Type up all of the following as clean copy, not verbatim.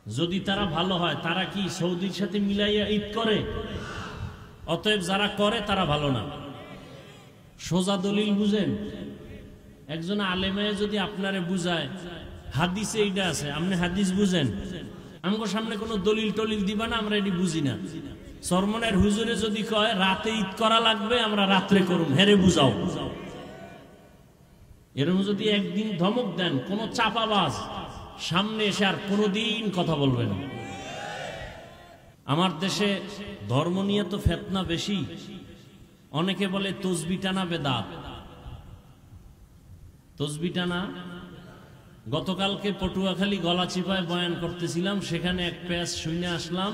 যদি তারা ভালো হয় তারা কি সৌদির সাথে মিলাইয়া ঈদ করে? অতএব যারা করে তারা ভালো না। সোজা দলিল বুঝেন। একজন আলেমায় যদি আপনারে বুঝায় হাদিসে এইটা আছে, আপনি হাদিস বুঝেন, আমগো সামনে কোনো দলিল টলিল দিবা না, আমরা এটি বুঝি না। চরমনের হুজুরে যদি কয় রাতে ঈদ করা লাগবে, আমরা রাত্রে করুম, হেরে বুঝাও। এরকম যদি একদিন ধমক দেন, কোন চাপাবাজ সামনে এসে আর কোনোদিন কথা বলবে না। আমার দেশে ধর্ম নিয়ে তো ফেতনা বেশি। অনেকে বলে তসবি টানা বেদাত। তসবি টানা, গতকালকে পটুয়াখালী গলাচিপায় বয়ান করতেছিলাম, সেখানে এক পেজ শুনে আসলাম।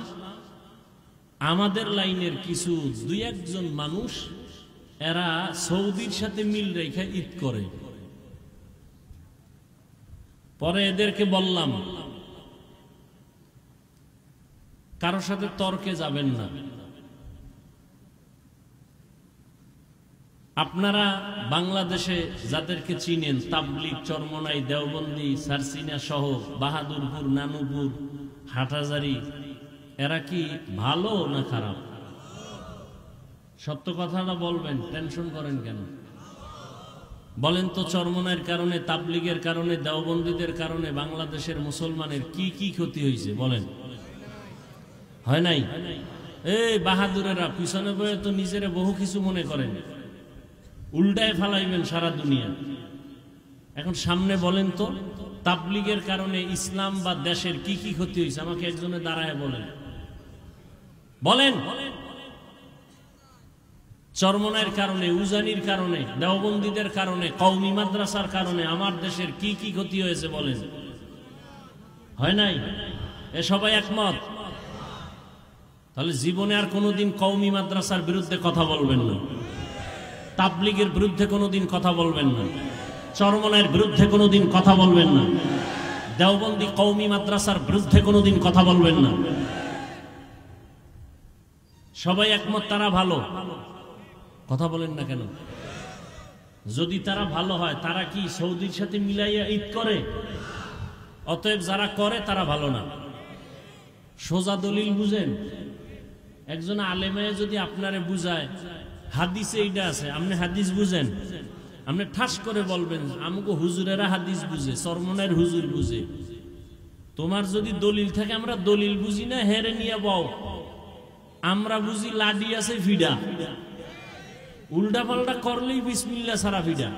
আমাদের লাইনের কিছু দুই একজন মানুষ এরা সৌদির সাথে মিল রেখে ঈদ করে। পরে এদেরকে বললাম কারোর সাথে তর্কে যাবেন না। আপনারা বাংলাদেশে যাদেরকে চিনেন, তাবলিগ, চরমনাই, দেওবন্দি, সারসিনা সহ বাহাদুরপুর, নানুপুর, হাটহাজারী, এরা কি ভালো না খারাপ? সত্য কথাটা বলবেন, টেনশন করেন কেন? বলেন তো, চরমনাইয়ের কারণে, তাবলিগের কারণে, দেওবন্দীদের কারণে বাংলাদেশের মুসলমানের কি কি ক্ষতি হয়েছে বলেন? হয় নাই? এই বাহাদুরেরা পিছনে বয়ে তো নিজেরা বহু কিছু মনে করেন, উল্টায় ফালাইবেন সারা দুনিয়া। এখন সামনে বলেন তো, তাবলিগের কারণে ইসলাম বা দেশের কি কি ক্ষতি হয়েছে? আমাকে একজনে দাঁড়ায় বলেন, বলেন। চরমনাইয়ের কারণে, উজানির কারণে, দেওবন্দীদের কারণে, কওমি মাদ্রাসার কারণে আমার দেশের কি কি ক্ষতি হয়েছে বলেন? হয় নাই? এ সবাই একমত? তাহলে জীবনে আর কোনোদিন কওমি মাদ্রাসার বিরুদ্ধে কথা বলবেন না, তাবলিগের বিরুদ্ধে কোনোদিন কথা বলবেন না, চরমনাইয়ের বিরুদ্ধে কোনোদিন কথা বলবেন না, দেওবন্দি কওমি মাদ্রাসার বিরুদ্ধে কোনোদিন কথা বলবেন না। সবাই একমত তারা ভালো, কথা বলেন না কেন? যদি তারা ভালো হয় তারা কি সৌদির সাথে মিলাইয়া ঈদ করে? অতএব যারা করে তারা ভালো না। সোজা দলিল বুঝেন। একজন আলেমায় যদি আপনারে বুঝায় হাদিসে এইটা আছে, আপনি হাদিস বুঝেন, আপনি ঠাস করে বলবেন আমাকে হুজুরেরা হাদিস বুঝে, চরমনাইয়ের হুজুর বুঝে। তোমার যদি দলিল থাকে, আমরা দলিল বুঝি না, হেরে নিয়ে বও, আমরা বুঝি লাডি আছে ফিডা, উল্টা পাল্টা করলেই বিসমিল্লাহ সারা ফিডা।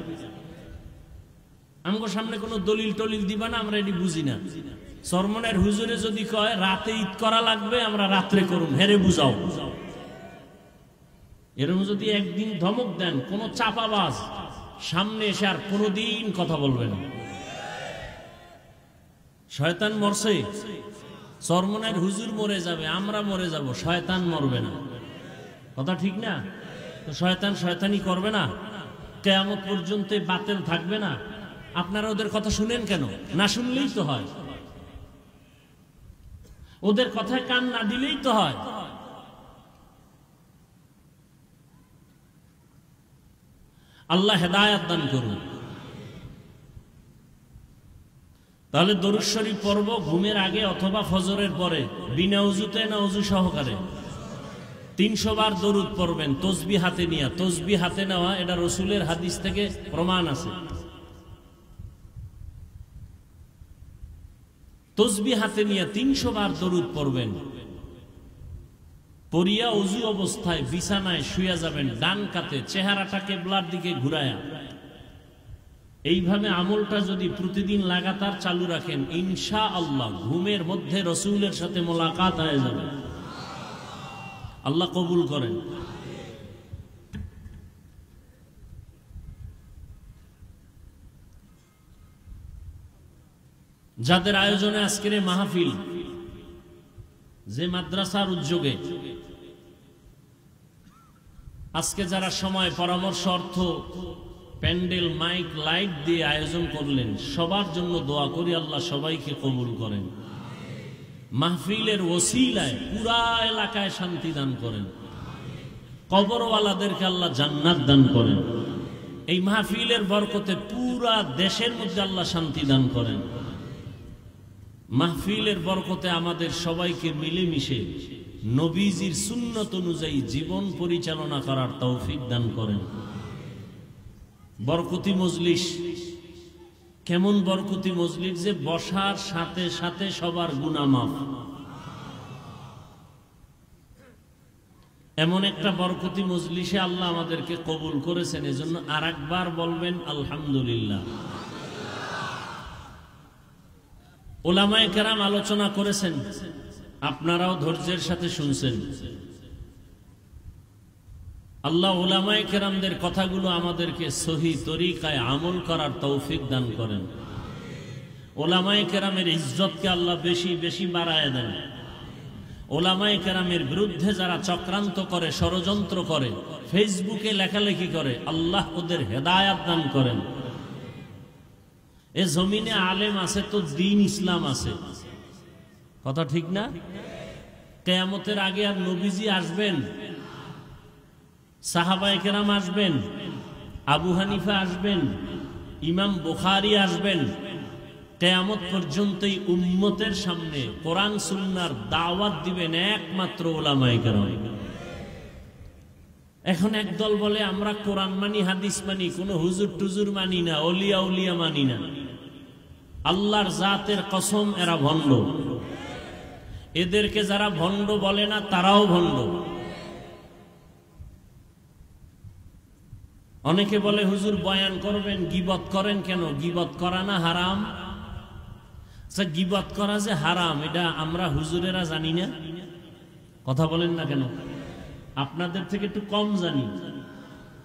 আমাকে সামনে কোনো দলিল টলিল দিবা না, আমরা এটি বুঝি না। চরমনাইয়ের হুজুরে যদি কয় রাতে ঈদ করা লাগবে, আমরা রাত্রে করুম, হেরে বুঝাও। এরকম যদি একদিন ধমক দেন, কোন চাপাবাজ সামনে এসে আর কোনোদিন কথা বলবে না। শয়তান মরছে, চরমনাইয়ের হুজুর মরে যাবে, আমরা মরে যাব, শয়তান মরবে না। কথা ঠিক না? তো শয়তান শয়তানি করবে না, কিয়ামত পর্যন্ত বাতিল থাকবে না। আপনারা ওদের কথা শুনেন কেন? না শুনলেই তো হয়, ওদের কথায় কান না দিলেই তো হয়। আল্লাহ হেদায়েত দান করুন। তাহলে দরুদ শরীফ পড়ব ঘুমের আগে অথবা ফজরের পরে, বিনা উযুতে না উযু সহকারে 300 বার দরুদ পড়বেন, তসবিহ হাতে নিয়ে। তসবিহ হাতে নেওয়া এটা রাসূলের হাদিস থেকে প্রমাণ আছে। তসবিহ হাতে নিয়ে 300 বার দরুদ পড়বেন। পড়িয়া ওযু অবস্থায় বিছানায় শুয়ে যাবেন, ডান কাতে, চেহারাটা কিবলার দিকে ঘুরায়া। এইভাবে আমলটা যদি প্রতিদিন লাগাতার চালু রাখেন, ইনশাআল্লাহ ঘুমের মধ্যে রাসূলের সাথে মোলাকাত হয়ে যাবে। আল্লাহ কবুল করেন। যাদের আয়োজনে আজকের মাহফিল, যে মাদ্রাসার উদ্যোগে আজকে যারা সময়, পরামর্শ, অর্থ, প্যান্ডেল, মাইক, লাইট দিয়ে আয়োজন করলেন, সবার জন্য দোয়া করি আল্লাহ সবাইকে কবুল করেন। মাহফিলের ওসিলায় পুরা এলাকায় শান্তি দান করেন, কবরওয়ালাদেরকে আল্লাহ জান্নাত দান করেন। এই মাহফিলের বরকতে পুরা দেশের মধ্যে আল্লাহ শান্তি দান করেন। মাহফিলের বরকতে আমাদের সবাইকে মিলেমিশে নবীজির সুন্নত অনুযায়ী জীবন পরিচালনা করার তৌফিক দান করেন। বরকতি মজলিস কেমন বরকতি মজলিস যে বসার সাথে সাথে সবার গুনাহ মাফ। এমন একটা বরকতি মজলিসে আল্লাহ আমাদেরকে কবুল করেছেন, এজন্য আরেকবার বলবেন আলহামদুলিল্লাহ। উলামায়ে কেরাম আলোচনা করেছেন, আপনারাও ধৈর্যের সাথে শুনছেন। আল্লাহ উলামায়ে কেরামদের কথাগুলো আমাদেরকে সহি তরিকায় আমল করার তৌফিক দান করেন। উলামায়ে কেরামের ইজ্জতকে আল্লাহ বেশি বেশি বাড়ায় দেন। উলামায়ে কেরামের বিরুদ্ধে যারা চক্রান্ত করে, ষড়যন্ত্র করে, ফেসবুকে লেখালেখি করে, আল্লাহ ওদের হেদায়াত দান করেন। এ জমিনে আলেম আছে তো দ্বীন ইসলাম আছে, কথা ঠিক না? কিয়ামতের আগে আর নবীজি আসবেন, সাহাবায়ে কেরাম আসবেন, আবু হানিফা আসবেন, ইমাম বুখারী আসবেন। কিয়ামত পর্যন্ত এই উম্মতের সামনে কোরআন সুন্নাহর দাওয়াত দিবেন একমাত্র উলামায়ে কেরাম। এখন একদল বলে আমরা কোরআন মানি, হাদিস মানি, কোনো হুজুর টুজুর মানি না, অলিয়া উলিয়া মানি না। আল্লাহর জাতের কসম এরা ভণ্ড। এদেরকে যারা ভণ্ড বলে না তারাও ভণ্ড। অনেকে বলে হুজুর বয়ান করবেন, গীবত করেন কেন? গীবত করা না হারাম? আচ্ছা, গীবত করা যে হারাম এটা আমরা হুজুরেরা জানি না? কথা বলেন না কেন? আপনাদের থেকে একটু কম জানি।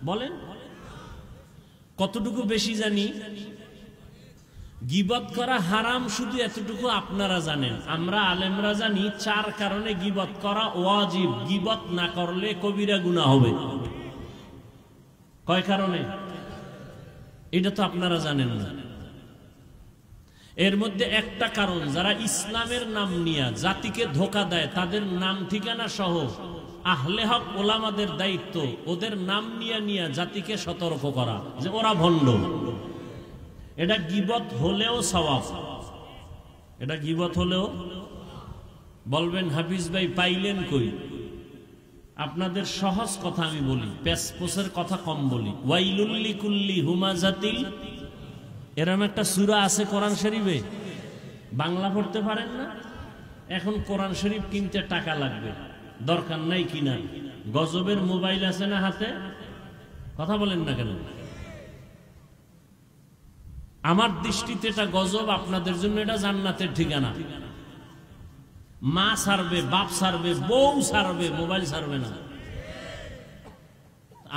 বলেন কতটুকু বেশি জানি? গীবত করা হারাম শুধু এতটুকু আপনারা জানেন, আমরা আলেমরা জানি 4 কারণে গীবত করা ওয়াজিব। গীবত না করলে কবিরা গুনাহ হবে। কয় কারণে? এটা তো আপনারা জানেন না। এর মধ্যে একটা কারণ, যারা ইসলামের নাম নিয়ে জাতিকে ধোঁকা দেয়, তাদের নাম ঠিকানা সহ আহলে হক ওলামাদের দায়িত্ব ওদের নাম নিয়ে নিয়ে জাতিকে সতর্ক করা যে ওরা ভণ্ড। এটা গীবত হলেও সওয়াব। এটা গীবত হলেও। বলবেন হাফিজ ভাই পাইলেন কই? আপনাদের সহজ কথা আমি বলি, পেশপোষের কথা কম বলি। ওয়াইলুল লিকুল্লি হুমাজাতিল, এরকম একটা সূরা আছে কোরআন শরীফে, বাংলা পড়তে পারেন না? এখন কোরআন শরীফ কিনতে টাকা লাগবে, দরকার নাই কিনা। গজবের মোবাইল আছে না হাতে? কথা বলেন না কেন? আমার দৃষ্টিতে এটা গজব, আপনাদের জন্য এটা জান্নাতের ঠিকানা। মা ছাড়বে, বাপ ছাড়বে, বউ ছাড়বে, মোবাইল ছাড়বে না।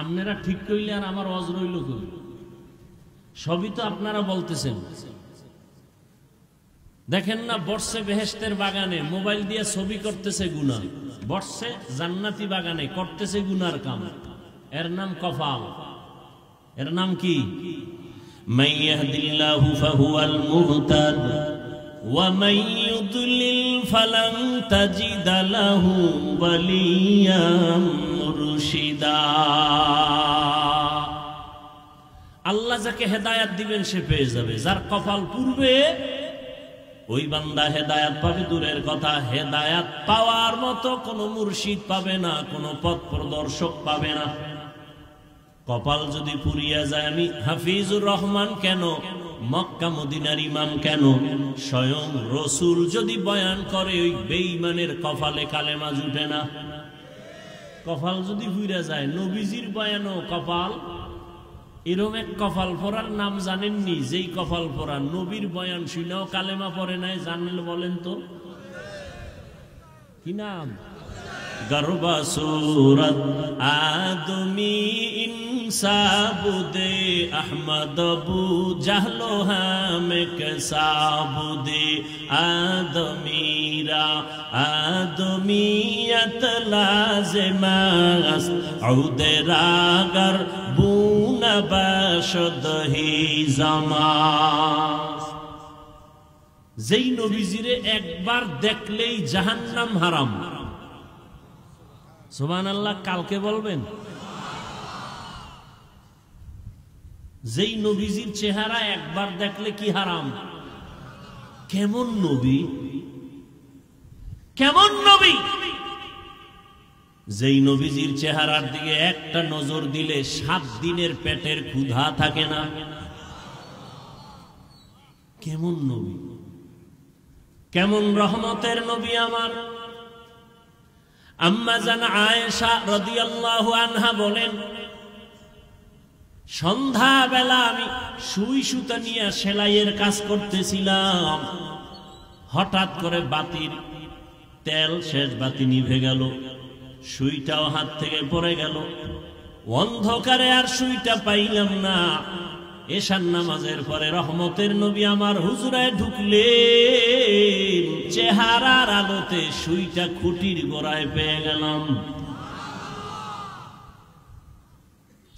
আপনারা ঠিক কইলে আর আমার ওয়াজ রইল কই? সবই তো আপনারা বলতেছেন। দেখেন না, বর্ষে বেহেশতের বাগানে মোবাইল দিয়ে ছবি করতেছে গুনাহ, বর্ষে জান্নাতি বাগানে করতেছে গুনার কাম। এর নাম কফাল। এর নাম কি? মান ইয়াহদিল্লাহু ফাহুয়াল মুহতাদ ওয়া মান ইউদ্লিল ফালান তাজিদা লাহু ওয়ালিয়াম মুরশিদা। আল্লাহ যাকে হেদায়াত দিবেন সে পেয়ে যাবে। যার কপাল পূর্বে ওই বান্দা হেদায়াত পাবে দূরের কথা, হেদায়াত পাওয়ার মতো কোনো মুর্শিদ পাবে না, কোনো পথ প্রদর্শক পাবে না। কপাল যদি পুরিয়া যায়, আমি হাফিজুর রহমান কেন, মক্কা মদিনার ইমাম কেন, স্বয়ং রসুল যদি বয়ান করে ওই বেঈমানের কপালে কালেমা জুটে না। কপাল যদি পুরিয়া যায়, নবীজির বয়ানও কপাল। এরকম এক কপাল পরার নাম জানেননি? যেই কপাল পরা নবীর বয়ান শুনেও কালেমা পড়ে নাই, জানলে বলেন তো কি নাম? গর্বা সুরত আদমি ইনসাবুদে আহমদ বু জাহলো হামে কসাবুদে আদমিরা আদমিয়ত লাজমাস আউদে রাগর বুনা বাশদহি জামাস। যেই নবীজিরে একবার দেখলেই জাহান্নাম হারাম। সুবহানাল্লাহ, কালকে বলবেন। যেই নবীজির চেহারা একবার দেখলে কি হারাম? কেমন নবী, কেমন নবী, যেই নবীজির চেহারার দিকে একটা নজর দিলে 7 দিনের পেটের ক্ষুধা থাকে না। কেমন নবী, কেমন রহমতের নবী আমার। আম্মা জান আয়েশা রাদিয়াল্লাহু আনহা বলেন, সন্ধ্যাবেলা আমি সুই সুতা নিয়ে সেলাইয়ের কাজ করতেছিলাম, হঠাৎ করে বাতির তেল শেষ, বাতি নিভে গেল, সুইটাও হাত থেকে পড়ে গেল। অন্ধকারে আর সুইটা পাইলাম না। এশার নামাজের পরে রহমতের নবী আমার হুজরায় ঢুকলেন, চেহারার আলোতে সুইটা খুঁটির গোড়ায় পেয়ে গেলাম।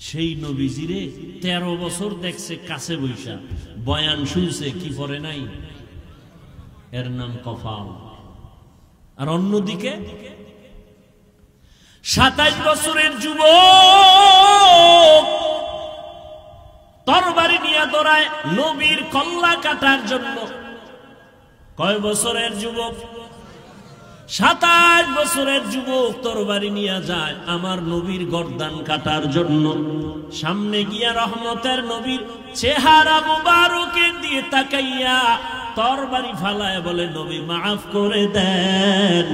সেই নবীজিরে 13 বছর দেখছে কাছে বৈশা, বয়ান শুনছে, কি পরে নাই, এর নাম কফাল। আর অন্যদিকে 27 বছরের যুবক তরবারি নিয়ে দৌড়ায় নবীর কল্লা কাটার জন্য। কয় বছরের যুবক? 27 বছরের যুবক তরবারি নিয়ে যায় আমার নবীর গর্দান কাটার জন্য। সামনে গিয়া রহমতের নবীর চেহারা মুবারকের দিয়ে তাকাইয়া তরবারি ফালায় বলে, নবী মাফ করে দেন,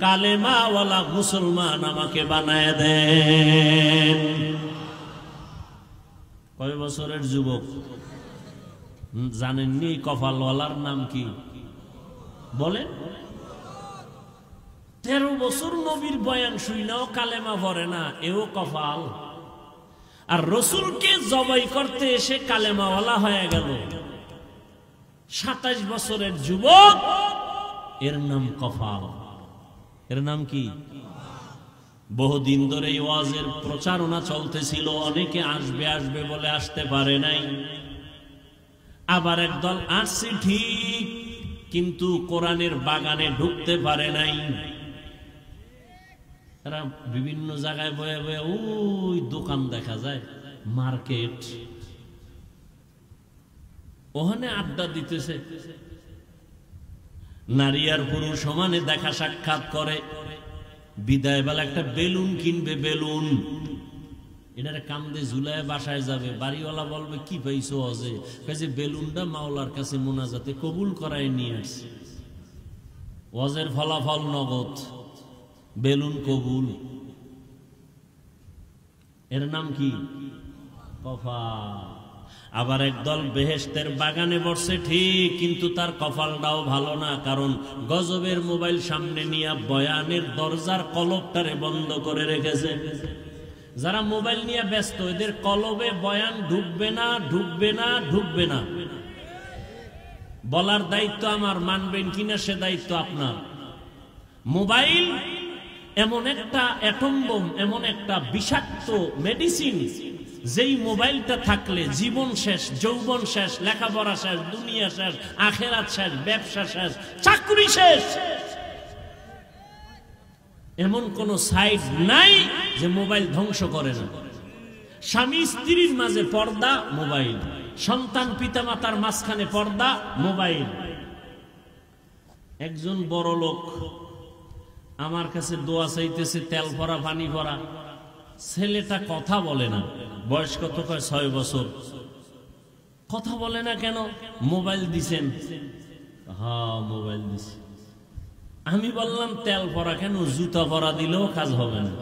কালেমাওয়ালা মুসলমান আমাকে বানায় দেন। কয় বছরের যুবক? জানেননি কপালওয়ালার নাম কি? বলেন। 13 বছর নবীর বয়ান শুইনাও কালেমা পড়ে না, এও কপাল। আর রসুলকে জবাই করতে এসে কালেমাওয়ালা হয়ে গেল। 27 বছরের যুবক, এর নাম কপাল। এর নাম কি? বহুদিন ধরে এই ওয়াজের প্রচারণা চলতেছিল, অনেকে আসবে আসবে বলে আসতে পারে নাই। আবার একদল আসছে ঠিক, কিন্তু কোরআনের বাগানে ঢুকতে পারে নাই। তারা বিভিন্ন জায়গায় বয়ে বয়ে, ওই দোকান দেখা যায়, মার্কেট, ওখানে আড্ডা দিতেছে। নারী আর পুরুষ সমানে দেখা সাক্ষাৎ করে। বিদায় বেলা একটা বেলুন কিনবে, বেলুন, এটার কান্দে ঝুলায় বাসায় যাবে। বাড়িওয়ালা বলবে, কি পাইছো অজে? কাজে বেলুনটা মাওলার কাছে মোনাজাতে কবুল করায় নিয়ে আসছে। ওয়াজের ফলাফল নগদ, বেলুন কবুল। এর নাম কি? কপাল। আবার একদল বেহেশতের বাগানে বসছে ঠিক, কিন্তু তার কপালটাও ভালো না, কারণ গজবের মোবাইল সামনে নিয়ে বয়ানের দরজার কলবটারে বন্ধ করে রেখেছে। যারা মোবাইল নিয়ে ব্যস্ত, এদের কলবে বয়ান ঢুকবে না, ঢুকবে না, ঢুকবে না। বলার দায়িত্ব আমার, মানবেন কিনা সে দায়িত্ব আপনার। মোবাইল এমন একটা অ্যাটম বোম, এমন একটা বিষাক্ত মেডিসিন, যেই মোবাইলটা থাকলে জীবন শেষ, যৌবন শেষ, লেখাপড়া শেষ, দুনিয়া শেষ, আখেরাত শেষ, ব্যবসা শেষ, চাকরি শেষ। এমন কোন সাইড নাই যে মোবাইল ধ্বংস করে না। স্বামী স্ত্রীর মাঝে পর্দা, মোবাইল। সন্তান পিতামাতার মাঝখানে পর্দা, মোবাইল। একজন বড় লোক আমার কাছে দোয়া চাইতেছে, তেল ভরা, পানি ভরা। ছেলেটা কথা বলে না। বয়স কত? 6 বছর। কথা বলে না কেন? মোবাইল দিছেন। হ্যাঁ, মোবাইল দিছে। আমি বললাম, তেল ভরা কেন? জুতা ভরা দিলেও কাজ হবে না।